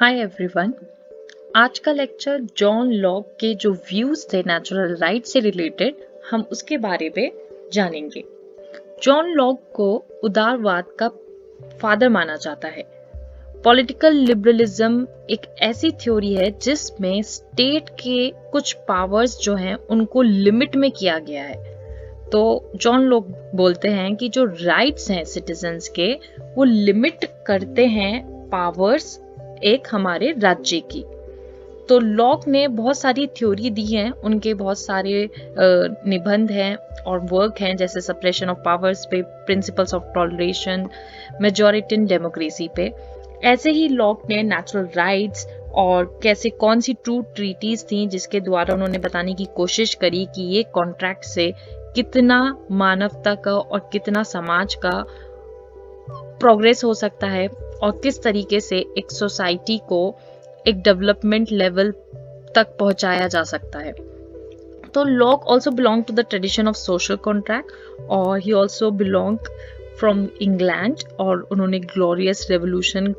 Hi everyone. आज का lecture John Locke के जो व्यूज थे नेचुरल राइट से रिलेटेड, हम उसके बारे में जानेंगे। जॉन लॉक को उदारवाद का फादर माना जाता है। पॉलिटिकल लिबरलिज्म एक ऐसी थ्योरी है जिसमें स्टेट के कुछ पावर्स जो हैं उनको लिमिट में किया गया है। तो जॉन लॉक बोलते हैं कि जो राइट्स हैं सिटीजन्स के, वो लिमिट करते हैं पावर्स एक हमारे राज्य की। तो लॉक ने बहुत सारी थ्योरी दी हैं, उनके बहुत सारे निबंध हैं और वर्क हैं, जैसे सप्रेशन ऑफ पावर्स पे, principles of toleration, majority democracy पे। ऐसे ही लॉक ने नेचुरल राइट्स और कैसे कौन सी ट्रू ट्रीटीज थी जिसके द्वारा उन्होंने बताने की कोशिश करी कि ये कॉन्ट्रैक्ट से कितना मानवता का और कितना समाज का प्रोग्रेस हो सकता है और किस तरीके से एक सोसाइटी को एक डेवलपमेंट लेवल तक पहुंचाया जा सकता है। तो Locke also belong to the tradition of social contract और he also belong from England और उन्होंने ग्लोरियस रेवोल्यूशन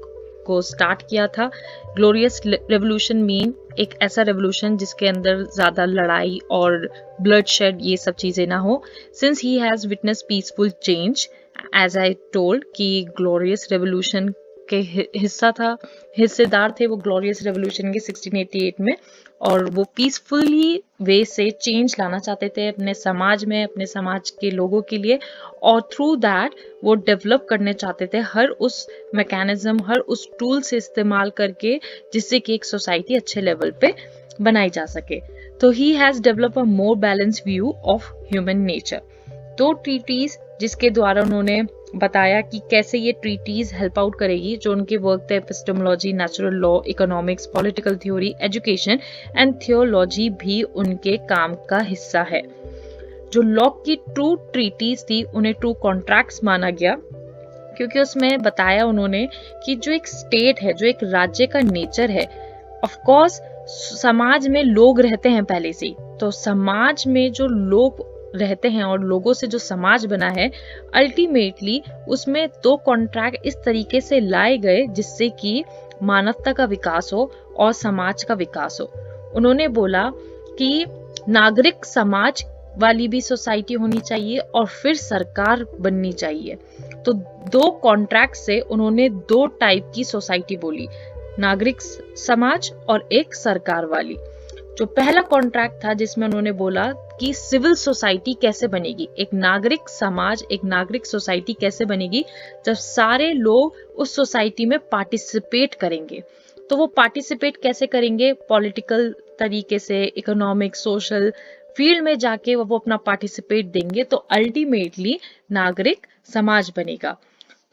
को स्टार्ट किया था। ग्लोरियस रेवोल्यूशन मीन एक ऐसा रेवोल्यूशन जिसके अंदर ज्यादा लड़ाई और ब्लडशेड ये सब चीजें ना हो। Since he has witness peaceful change, as I told कि ग्लोरियस रेवोल्यूशन के हिस्सेदार थे वो ग्लोरियस रेवोल्यूशन के 1688 में, और वो पीसफुली वे से चेंज लाना चाहते थे अपने समाज में, अपने समाज के लोगों के लिए, और थ्रू दैट वो डेवलप करने चाहते थे हर उस मैकेनिज्म, हर उस टूल से इस्तेमाल करके जिससे कि एक सोसाइटी अच्छे लेवल पे बनाई जा सके। तो he has develop a more balance view of human nature. दो ट्रीटीज जिसके द्वारा उन्होंने बताया कि कैसे ये ट्रीटीज हेल्प आउट करेगी, जो उनके वर्क थे epistemology, natural law, economics, political theory, education and theology भी उनके काम का हिस्सा है। जो लॉक की ट्रू ट्रीटीज थी उन्हें ट्रू कॉन्ट्रैक्ट्स माना गया, क्योंकि उसमें बताया उन्होंने कि जो एक स्टेट है, जो एक राज्य का नेचर है, ऑफ कोर्स समाज में लोग रहते हैं पहले से ही, तो समाज में जो लोग रहते हैं और लोगों से जो समाज बना है, अल्टीमेटली उसमें दो कॉन्ट्रैक्ट इस तरीके से लाए गए जिससे कि मानवता का विकास हो और समाज का विकास हो। उन्होंने बोला कि नागरिक समाज वाली भी सोसाइटी होनी चाहिए और फिर सरकार बननी चाहिए। तो दो कॉन्ट्रैक्ट से उन्होंने दो टाइप की सोसाइटी बोली, नागरिक समाज और एक सरकार वाली। जो पहला कॉन्ट्रैक्ट था जिसमें उन्होंने बोला कि सिविल सोसाइटी कैसे बनेगी, एक नागरिक समाज, एक नागरिक सोसाइटी कैसे बनेगी, जब सारे लोग उस सोसाइटी में पार्टिसिपेट करेंगे। तो वो पार्टिसिपेट कैसे करेंगे? पॉलिटिकल तरीके से, इकोनॉमिक, सोशल फील्ड में जाके वो अपना पार्टिसिपेट देंगे, तो अल्टीमेटली नागरिक समाज बनेगा।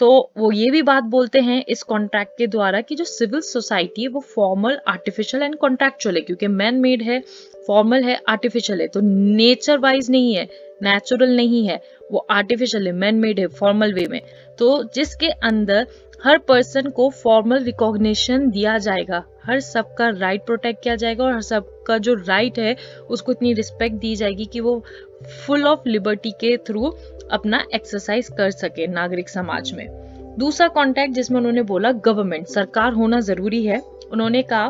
तो वो ये भी बात बोलते हैं इस कॉन्ट्रैक्ट के द्वारा कि जो सिविल सोसाइटी है वो फॉर्मल, आर्टिफिशियल एंड कॉन्ट्रैक्चुअल है, क्योंकि मैन मेड है, फॉर्मल है, आर्टिफिशियल है। तो नेचर वाइज नहीं है, नेचुरल नहीं है, वो आर्टिफिशियल है, मैन मेड है, फॉर्मल वे में। तो जिसके अंदर हर पर्सन को फॉर्मल रिकॉग्निशन दिया जाएगा, हर सबका राइट प्रोटेक्ट किया जाएगा और हर सबका जो राइट है उसको इतनी रिस्पेक्ट दी जाएगी कि वो फुल ऑफ लिबर्टी के थ्रू अपना एक्सरसाइज कर सके नागरिक समाज में। दूसरा कॉन्टेक्ट जिसमें उन्होंने बोला गवर्नमेंट, सरकार होना जरूरी है। उन्होंने कहा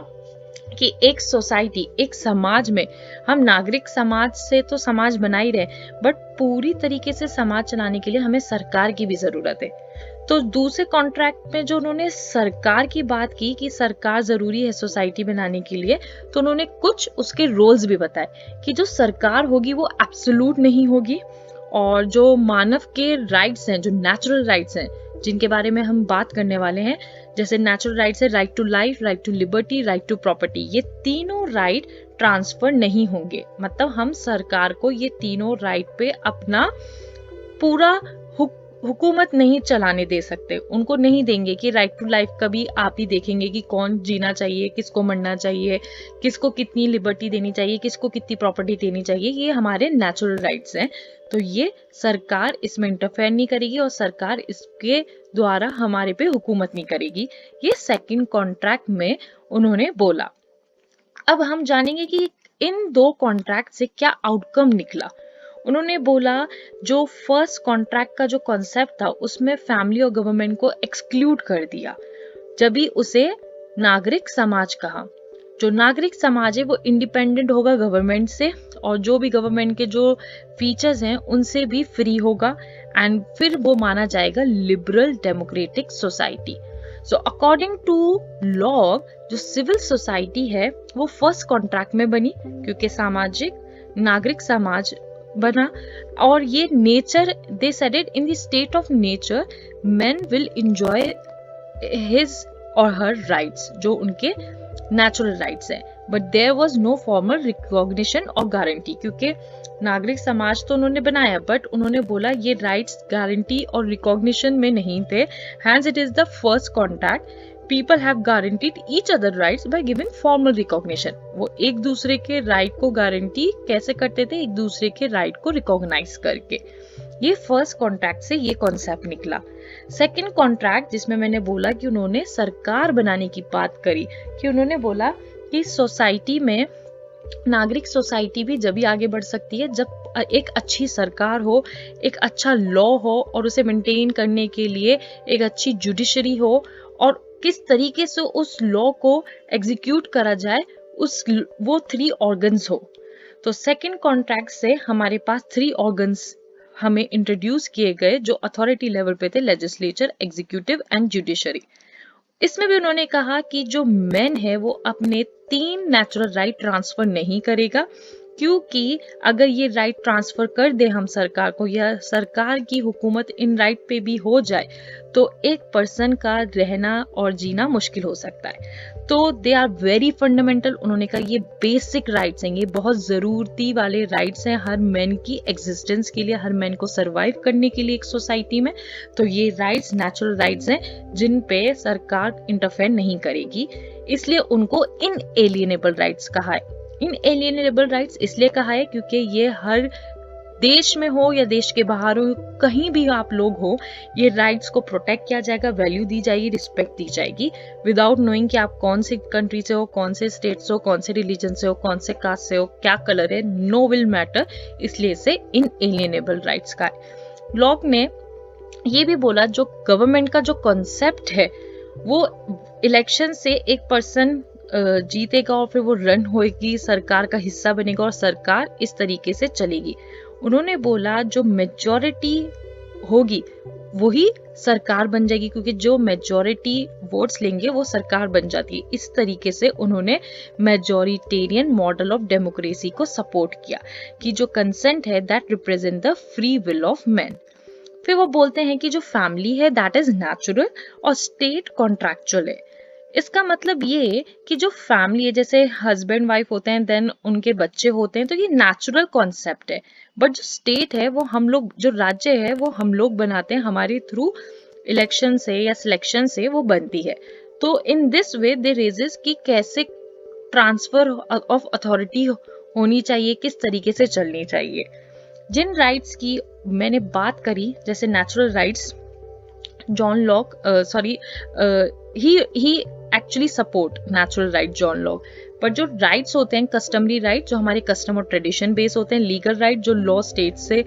कि एक सोसाइटी, एक समाज में, हम नागरिक समाज से तो समाज बना ही रहे, बट पूरी तरीके से समाज चलाने के लिए हमें सरकार की भी जरूरत है। तो दूसरे कॉन्ट्रैक्ट में जो उन्होंने सरकार की बात की कि सरकार जरूरी है सोसाइटी बनाने के लिए, तो उन्होंने कुछ उसके रोल्स भी बताए कि जो सरकार होगी वो एब्सोल्यूट नहीं होगी, और जो मानव के राइट्स हैं, जो नेचुरल राइट्स हैं जिनके बारे में हम बात करने वाले हैं, जैसे नेचुरल राइट्स है right to life, right to liberty, right to property, ये तीनों राइट ट्रांसफर नहीं होंगे। मतलब हम सरकार को ये तीनों राइट पे अपना पूरा हुकूमत नहीं चलाने दे सकते, उनको नहीं देंगे कि राइट टू लाइफ कभी आप ही देखेंगे कि कौन जीना चाहिए, किसको मरना चाहिए, किसको कितनी लिबर्टी देनी चाहिए, किसको कितनी प्रॉपर्टी देनी चाहिए, ये हमारे नेचुरल राइट्स हैं। तो ये सरकार इसमें इंटरफेयर नहीं करेगी और सरकार इसके द्वारा हमारे पे हुकूमत नहीं करेगी। ये सेकंड कॉन्ट्रैक्ट में उन्होंने बोला। अब हम जानेंगे कि इन दो कॉन्ट्रैक्ट से क्या आउटकम निकला। उन्होंने बोला जो फर्स्ट कॉन्ट्रैक्ट का जो कॉन्सेप्ट था उसमें फैमिली और गवर्नमेंट को एक्सक्लूड कर दिया, जब भी उसे नागरिक समाज कहा। जो नागरिक समाज है वो इंडिपेंडेंट होगा गवर्नमेंट से, और जो भी गवर्नमेंट के जो फीचर्स हैं उनसे भी फ्री होगा, एंड फिर वो माना जाएगा liberal democratic society. So according to law, जो सिविल सोसाइटी है वो फर्स्ट कॉन्ट्रैक्ट में बनी, क्योंकि सामाजिक नागरिक समाज बना। और ये nature, they said it, in the state of nature man will enjoy his or her rights, जो उनके नेचुरल राइट्स हैं, but there was no formal recognition और गारंटी, क्योंकि नागरिक समाज तो उन्होंने बनाया बट उन्होंने बोला ये राइट्स गारंटी और रिकॉग्निशन में नहीं थे। Hence it is the first contact, people have guaranteed each other rights by giving formal recognition. वो एक दूसरे के राइट को गारंटी कैसे करते थे? एक दूसरे के राइट को रिकॉग्नाइज करके। ये फर्स्ट कॉन्ट्रैक्ट से ये कॉन्सेप्ट निकला। सेकंड कॉन्ट्रैक्ट, जिसमें मैंने बोला कि उन्होंने सरकार बनाने की बात करी, कि उन्होंने बोला कि सोसाइटी में नागरिक सोसाइटी भी जब भी आगे बढ़ सकती है जब एक अच्छी सरकार हो, एक अच्छा लॉ हो, और उसे मेंटेन करने के लिए एक अच्छी जुडिशरी हो, और किस तरीके से उस लॉ को एग्जीक्यूट करा जाए, वो 3 ऑर्गन्स हो। तो सेकंड कॉन्ट्रैक्ट से हमारे पास 3 ऑर्गन्स हमें इंट्रोड्यूस किए गए, जो अथॉरिटी लेवल पे थे, लेजिस्लेचर, एग्जीक्यूटिव एंड जुडिशरी। इसमें भी उन्होंने कहा कि जो मैन है वो अपने 3 नेचुरल राइट ट्रांसफर नहीं करेगा, क्योंकि अगर ये राइट ट्रांसफर कर दे हम सरकार को, या सरकार की हुकूमत इन राइट पे भी हो जाए, तो एक पर्सन का रहना और जीना मुश्किल हो सकता है। तो दे आर वेरी फंडामेंटल। उन्होंने कहा ये बेसिक राइट्स हैं, ये बहुत ज़रूरती वाले राइट्स हैं हर मैन की एग्जिस्टेंस के लिए, हर मैन को सर्वाइव करने के लिए एक सोसाइटी में। तो ये राइट्स नेचुरल राइट्स हैं जिन पे सरकार इंटरफेयर नहीं करेगी, इसलिए उनको इनएलिएनेबल राइट्स कहा है। इनएलिएनेबल राइट्स इसलिए कहा है क्योंकि ये हर देश में हो या देश के बाहर हो, कहीं भी आप लोग हो, ये राइट्स को प्रोटेक्ट किया जाएगा, वैल्यू दी जाएगी, रिस्पेक्ट दी जाएगी, विदाउट नोइंग कि आप कौन से कंट्री से हो, कौन से स्टेट से हो, कौन से रिलीजन से हो, कौन से कास्ट से हो, क्या कलर है, नो विल मैटर। इसलिए इसे इनएलिएनेबल राइट्स का है। लॉक ने ये भी बोला जो गवर्नमेंट का जो कॉन्सेप्ट है वो इलेक्शन से एक पर्सन जीतेगा और फिर वो रन होएगी, सरकार का हिस्सा बनेगा और सरकार इस तरीके से चलेगी। उन्होंने बोला जो मेजॉरिटी होगी वही सरकार बन जाएगी, क्योंकि जो मेजॉरिटी वोट्स लेंगे वो सरकार बन जाती है। इस तरीके से उन्होंने मेजॉरिटेरियन मॉडल ऑफ डेमोक्रेसी को सपोर्ट किया कि जो कंसेंट है that represent the free will of man. फिर वो बोलते हैं कि जो फैमिली है दैट इज नेचुरल और स्टेट कॉन्ट्रैक्चुअल है। इसका मतलब ये कि जो फैमिली है, जैसे हस्बैंड वाइफ होते हैं, देन उनके बच्चे होते हैं, तो ये नेचुरल कॉन्सेप्ट है। बट जो स्टेट है वो हम लोग, जो राज्य है वो हम लोग बनाते हैं, हमारे थ्रू इलेक्शन से या सिलेक्शन से वो बनती है। तो in this way they raises कि कैसे ट्रांसफर ऑफ अथॉरिटी होनी चाहिए, किस तरीके से चलनी चाहिए। जिन राइट्स की मैंने बात करी, जैसे natural rights, John Locke he actually support natural right, John Locke. पर जो राइट्स होते हैं कस्टमरी राइट, जो हमारे कस्टम और ट्रेडिशन बेस होते हैं, लीगल राइट जो लॉ स्टेट से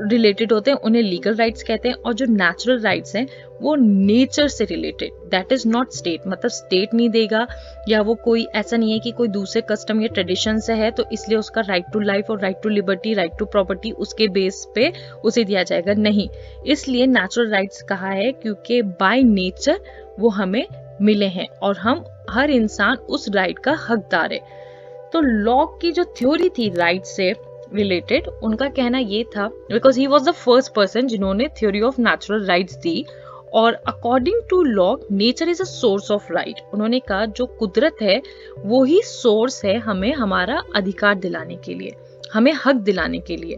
रिलेटेड होते हैं उन्हें लीगल राइट्स कहते हैं, और जो नेचुरल राइट्स हैं वो नेचर से related, that is not state, मतलब स्टेट नहीं देगा, या वो कोई ऐसा नहीं है कि कोई दूसरे कस्टम या ट्रेडिशन से है तो इसलिए उसका राइट टू लाइफ और right to liberty, right to property उसके बेस पे उसे दिया जाएगा, नहीं। इसलिए नेचुरल राइट्स कहा है क्योंकि बाय नेचर वो हमें मिले हैं और हम हर इंसान उस राइट का हकदार है। तो लॉक की जो थ्योरी थी राइट से रिलेटेड, उनका कहना ये था, because he was the first person जिन्होंने थ्योरी ऑफ नेचुरल राइट्स दी, और according to Locke nature is a source of right. उन्होंने कहा जो कुदरत है वो ही सोर्स है हमें हमारा अधिकार दिलाने के लिए, हमें हक दिलाने के लिए।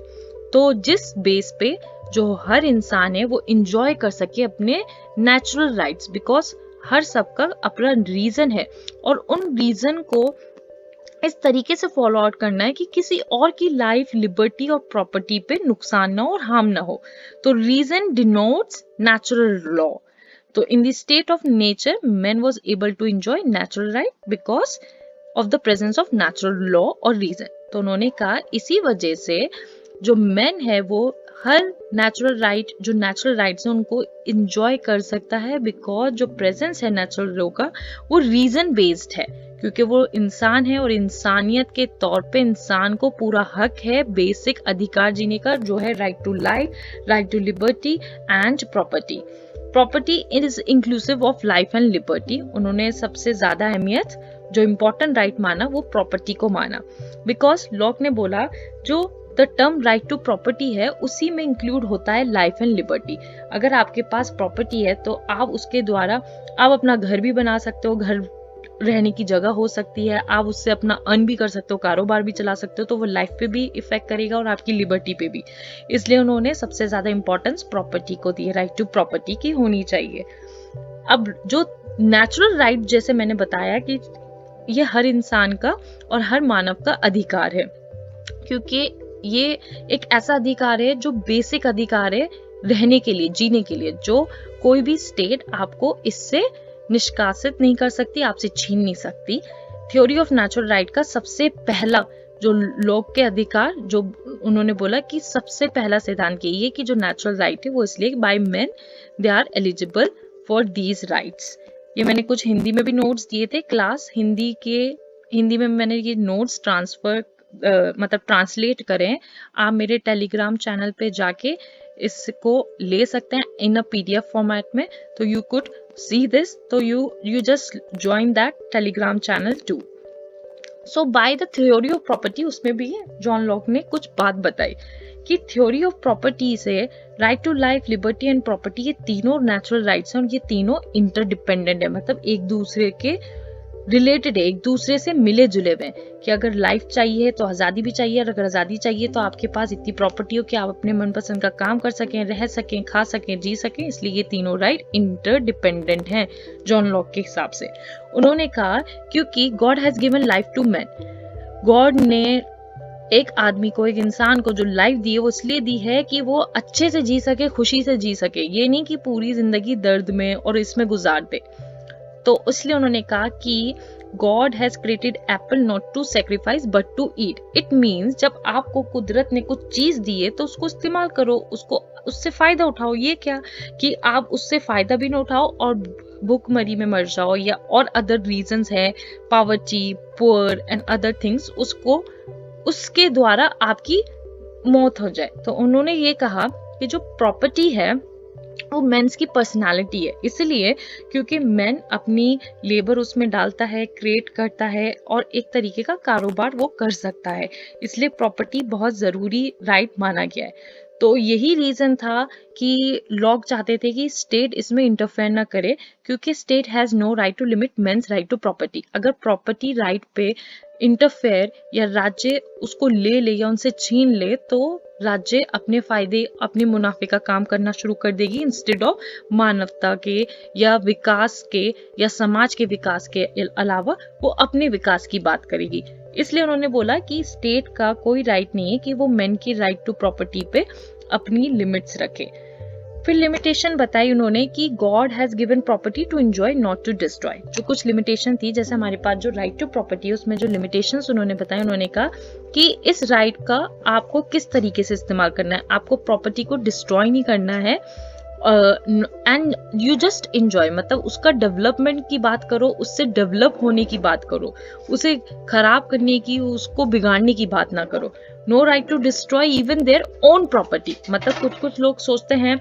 तो जिस बेस पे जो हर इंसान है वो इंजॉय कर सके अपने नेचुरल राइट्स, बिकॉज हर सबका अपना रीजन है, और उन रीजन को इस तरीके से फॉलो आउट करना है कि किसी और की लाइफ, लिबर्टी और प्रॉपर्टी पे नुकसान ना हो और हार्म ना हो। तो रीजन डिनोट्स नेचुरल लॉ। तो in the state of nature man was able to enjoy natural right because of the presence of natural law और रीजन। तो उन्होंने कहा इसी वजह से जो मैन है वो हर नेचुरल राइट जो नेचुरल राइट्स हैं उनको इंजॉय कर सकता है, बिकॉज जो प्रेजेंस है नेचुरल लॉ का वो रीजन बेस्ड है, क्योंकि वो इंसान है और इंसानियत के तौर पे इंसान को पूरा हक है बेसिक अधिकार जीने का, जो है right to life, right to liberty and property. Property is inclusive of life and liberty. उन्होंने सबसे ज्यादा अहमियत जो इम्पोर्टेंट राइट माना वो प्रॉपर्टी को माना, बिकॉज लॉक ने बोला जो the term right to property है उसी में इंक्लूड होता है लाइफ एंड लिबर्टी। अगर आपके पास प्रॉपर्टी है तो आप उसके द्वारा आप अपना घर भी बना सकते हो, घर रहने की जगह हो सकती है, आप उससे अपना अर्न भी कर सकते हो, कारोबार भी चला सकते हो, तो वो लाइफ पे भी इफेक्ट करेगा और आपकी लिबर्टी पे भी। इसलिए उन्होंने सबसे ज्यादा इंपॉर्टेंस प्रॉपर्टी को दी, राइट टू प्रॉपर्टी की होनी चाहिए। अब जो नेचुरल राइट जैसे मैंने बताया कि ये हर इंसान का और हर मानव का अधिकार है, क्योंकि ये एक ऐसा अधिकार है जो बेसिक अधिकार है रहने के लिए, जीने के लिए, जो कोई भी स्टेट आपको इससे निष्कासित नहीं कर सकती, आपसे छीन नहीं सकती। थ्योरी ऑफ नेचुरल राइट का सबसे पहला जो लोग के अधिकार जो उन्होंने बोला कि सबसे पहला सिद्धांत यही है कि जो नेचुरल राइट है वो इसलिए by men they are eligible for these rights. ये मैंने कुछ हिंदी में भी नोट्स दिए थे, क्लास हिंदी में मैंने ये नोट्स मतलब ट्रांसलेट करें। आप मेरे टेलीग्राम चैनल पे जाके इसको ले सकते हैं इन अ पीडीएफ फॉर्मेट में, तो यू कुड सी दिस, तो you just join that Telegram channel too. So by the theory of property, उसमें भी जॉन लॉक ने कुछ बात बताई कि थ्योरी ऑफ प्रॉपर्टी से right to life, liberty and property ये तीनों नेचुरल राइट्स हैं और ये तीनों इंटरडिपेंडेंट है, मतलब एक दूसरे के रिलेटेड है, एक दूसरे से मिले जुले हुए हैं कि अगर लाइफ चाहिए तो आजादी भी चाहिए, और अगर आजादी चाहिए तो आपके पास इतनी प्रॉपर्टी हो कि आप अपने मनपसंद का काम कर सकें, रह सकें, खा सकें, जी सकें। इसलिए ये तीनों राइट इंटरडिपेंडेंट हैं जॉन लॉक के हिसाब से। उन्होंने कहा क्योंकि God has given life to man, God ने एक आदमी को, एक इंसान को जो लाइफ दी है वो इसलिए दी है कि वो अच्छे से जी सके, खुशी से जी सके, ये नहीं कि पूरी जिंदगी दर्द में और इसमें गुजार दे। तो इसलिए उन्होंने कहा कि God has created apple not to sacrifice but to eat. It means जब आपको कुदरत ने कुछ चीज दी है तो उसको इस्तेमाल करो, उससे फायदा उठाओ। ये क्या कि आप उससे फायदा भी ना उठाओ और भूखमरी में मर जाओ, या और अदर रीजंस है, poverty, poor and other things, उसके द्वारा आपकी मौत हो जाए। तो उन्होंने ये कहा कि जो प्रॉपर्टी है वो मेंस की पर्सनालिटी है, इसलिए क्योंकि मेन अपनी लेबर उसमें डालता है, क्रिएट करता है और एक तरीके का कारोबार वो कर सकता है, इसलिए प्रॉपर्टी बहुत जरूरी राइट माना गया है। तो यही रीजन था कि लॉक चाहते थे कि स्टेट इसमें इंटरफेयर ना करे, क्योंकि state has no right to limit men's right to property. अगर प्रॉपर्टी राइट पे इंटरफेयर या राज्य उसको ले या उनसे छीन ले तो राज्य अपने फायदे, अपने मुनाफे का काम करना शुरू कर देगी, इंस्टेड ऑफ मानवता के या विकास के या समाज के विकास के अलावा वो अपने विकास की बात करेगी। इसलिए उन्होंने बोला कि स्टेट का कोई राइट नहीं है कि वो मेन की राइट टू प्रॉपर्टी पे अपनी लिमिट्स रखे। फिर लिमिटेशन बताई उन्होंने कि God has given property to enjoy not to destroy. जो कुछ लिमिटेशन थी, जैसे हमारे पास जो राइट टू प्रॉपर्टी है उसमें जो लिमिटेशंस उन्होंने बताए, उन्होंने कहा कि इस राइट का आपको किस तरीके से इस्तेमाल करना है, आपको प्रॉपर्टी को डिस्ट्रॉय नहीं करना है एंड यू जस्ट एंजॉय, मतलब उसका डेवलपमेंट की बात करो, उससे डेवलप होने की बात करो, उसे खराब करने की, उसको बिगाड़ने की बात ना करो। No right to destroy even their own property, मतलब कुछ लोग सोचते हैं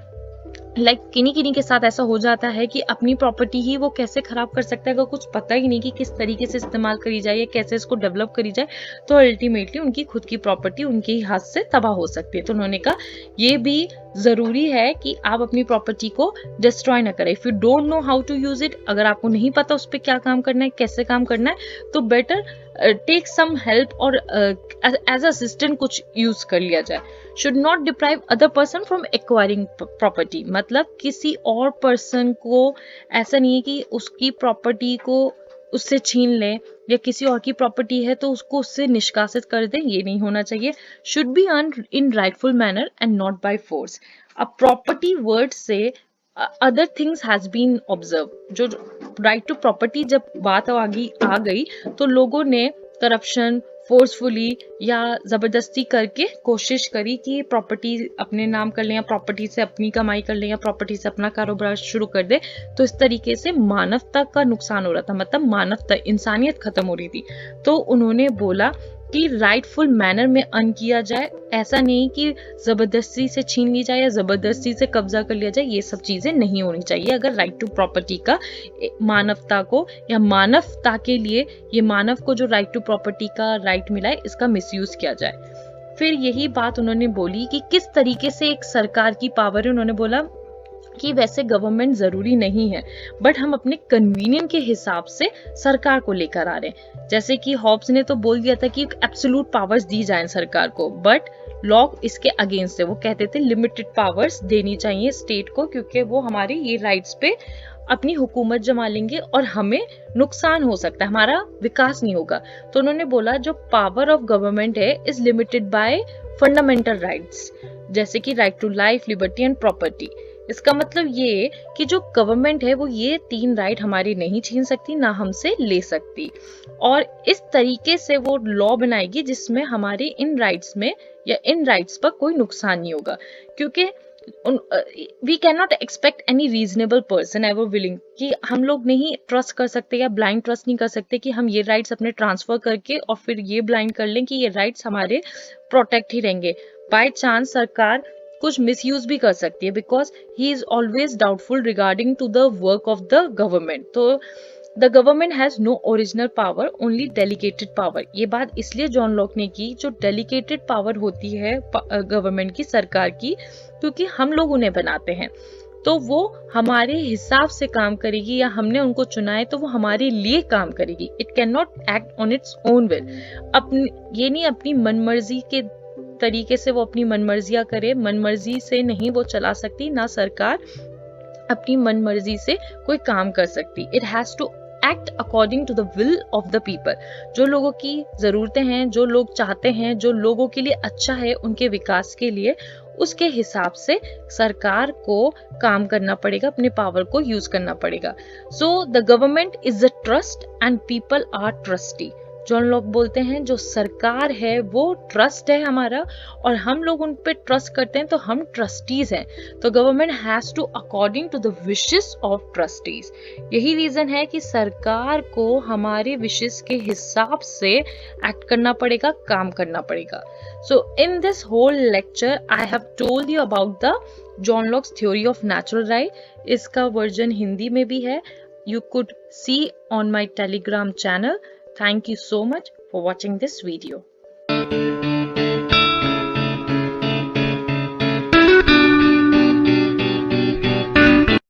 किन्हीं के साथ ऐसा हो जाता है कि अपनी प्रॉपर्टी ही वो कैसे खराब कर सकता है, अगर कुछ पता ही नहीं कि किस तरीके से इस्तेमाल करी जाए या कैसे इसको डेवलप करी जाए, तो अल्टीमेटली उनकी खुद की प्रॉपर्टी उनके ही हाथ से तबाह हो सकती है। तो उन्होंने कहा ये भी जरूरी है कि आप अपनी प्रॉपर्टी को डिस्ट्रॉय ना करें। If you don't know how to use it, अगर आपको नहीं पता उस पर क्या काम करना है, कैसे काम करना है, तो बेटर टेक सम हेल्प और एज असिस्टेंट कुछ यूज कर लिया जाए। Should not deprive other person from acquiring property, मतलब किसी और पर्सन को ऐसा नहीं है कि उसकी प्रॉपर्टी को उससे छीन ले, या किसी और की प्रॉपर्टी है तो उसको उससे निष्कासित कर दें, ये नहीं होना चाहिए। Should be earn in rightful manner and not by force. अब प्रॉपर्टी वर्ड से other things has been observe. जो राइट टू प्रॉपर्टी जब बात आ गई तो लोगों ने करप्शन, फोर्सफुली या जबरदस्ती करके कोशिश करी कि प्रॉपर्टी अपने नाम कर लें या प्रॉपर्टी से अपनी कमाई कर लें या प्रॉपर्टी से अपना कारोबार शुरू कर दे। तो इस तरीके से मानवता का नुकसान हो रहा था, मतलब मानवता, इंसानियत खत्म हो रही थी। तो उन्होंने बोला कि राइटफुल मैनर में अर्न किया जाए, ऐसा नहीं कि जबरदस्ती से छीन ली जाए या जबरदस्ती से कब्जा कर लिया जाए। ये सब चीजें नहीं होनी चाहिए। अगर राइट टू प्रॉपर्टी का मानवता को या मानवता के लिए, ये मानव को जो राइट टू प्रॉपर्टी का राइट मिला है, इसका मिसयूज किया जाए। फिर यही बात उन्होंने बोली कि किस तरीके से एक सरकार की पावर है। उन्होंने बोला कि वैसे गवर्नमेंट जरूरी नहीं है, बट हम अपने कन्वीनियंट के हिसाब से सरकार को लेकर आ रहे हैं। जैसे कि हॉब्स ने तो बोल दिया था कि एब्सोल्यूट पावर्स दी जाए सरकार को, बट लॉ इसके अगेंस्ट है। वो कहते थे लिमिटेड पावर्स देनी चाहिए स्टेट को, क्योंकि वो हमारे ये राइट्स पे अपनी हुकूमत जमा लेंगे और हमें नुकसान हो सकता है, हमारा विकास नहीं होगा। तो उन्होंने बोला जो पावर ऑफ गवर्नमेंट है is limited by fundamental rights, जैसे कि right to life, liberty and property. इसका मतलब ये कि जो गवर्नमेंट है वो ये 3 राइट हमारी नहीं छीन सकती, ना हमसे ले सकती, और इस तरीके से वो लॉ बनाएगी जिसमें हमारे इन राइट्स में या इन राइट्स पर कोई नुकसान नहीं होगा। क्योंकि we can not expect any reasonable person ever willing, कि हम लोग नहीं ट्रस्ट कर सकते या ब्लाइंड ट्रस्ट नहीं कर सकते कि हम ये राइट्स अपने ट्रांसफर करके और फिर ये ब्लाइंड कर लें कि ये राइट्स हमारे प्रोटेक्ट ही रहेंगे। बाय चांस सरकार कुछ मिसयूज भी कर सकती है, because he is always doubtful regarding to the work of the government. तो the government has no original power, only delegated power. ये बात इसलिए जॉन लॉक ने की, जो डेलीगेटेड पावर होती है गवर्नमेंट की, सरकार की, क्योंकि हम लोग उन्हें बनाते हैं, तो वो हमारे हिसाब से काम करेगी, या हमने उनको चुना है तो वो हमारे लिए काम करेगी। It can not act on its own will. अपनी ये नहीं अपनी मनमर्जी के तरीके से वो अपनी मनमर्जियां करे, मनमर्जी से नहीं वो चला सकती, ना सरकार अपनी मनमर्जी से कोई काम कर सकती। It has to act according to the will of the people. जो लोगों की जरूरतें हैं, जो लोग चाहते हैं, जो लोगों के लिए अच्छा है उनके विकास के लिए, उसके हिसाब से सरकार को काम करना पड़ेगा, अपने पावर को यूज करना पड़ेगा। So the government is a trust and people are trustee. John Locke बोलते हैं जो सरकार है वो ट्रस्ट है हमारा, और हम लोग उन पे ट्रस्ट करते हैं, तो हम ट्रस्टीज हैं। तो government has to according to the wishes of trustees. यही रीजन है कि सरकार को हमारे विशेस के हिसाब से एक्ट करना पड़ेगा, काम करना पड़ेगा। So in this whole lecture I have told you about the John Locke's theory of natural right. इसका वर्जन हिंदी में भी है, you could see on my Telegram channel. Thank you so much for watching this video.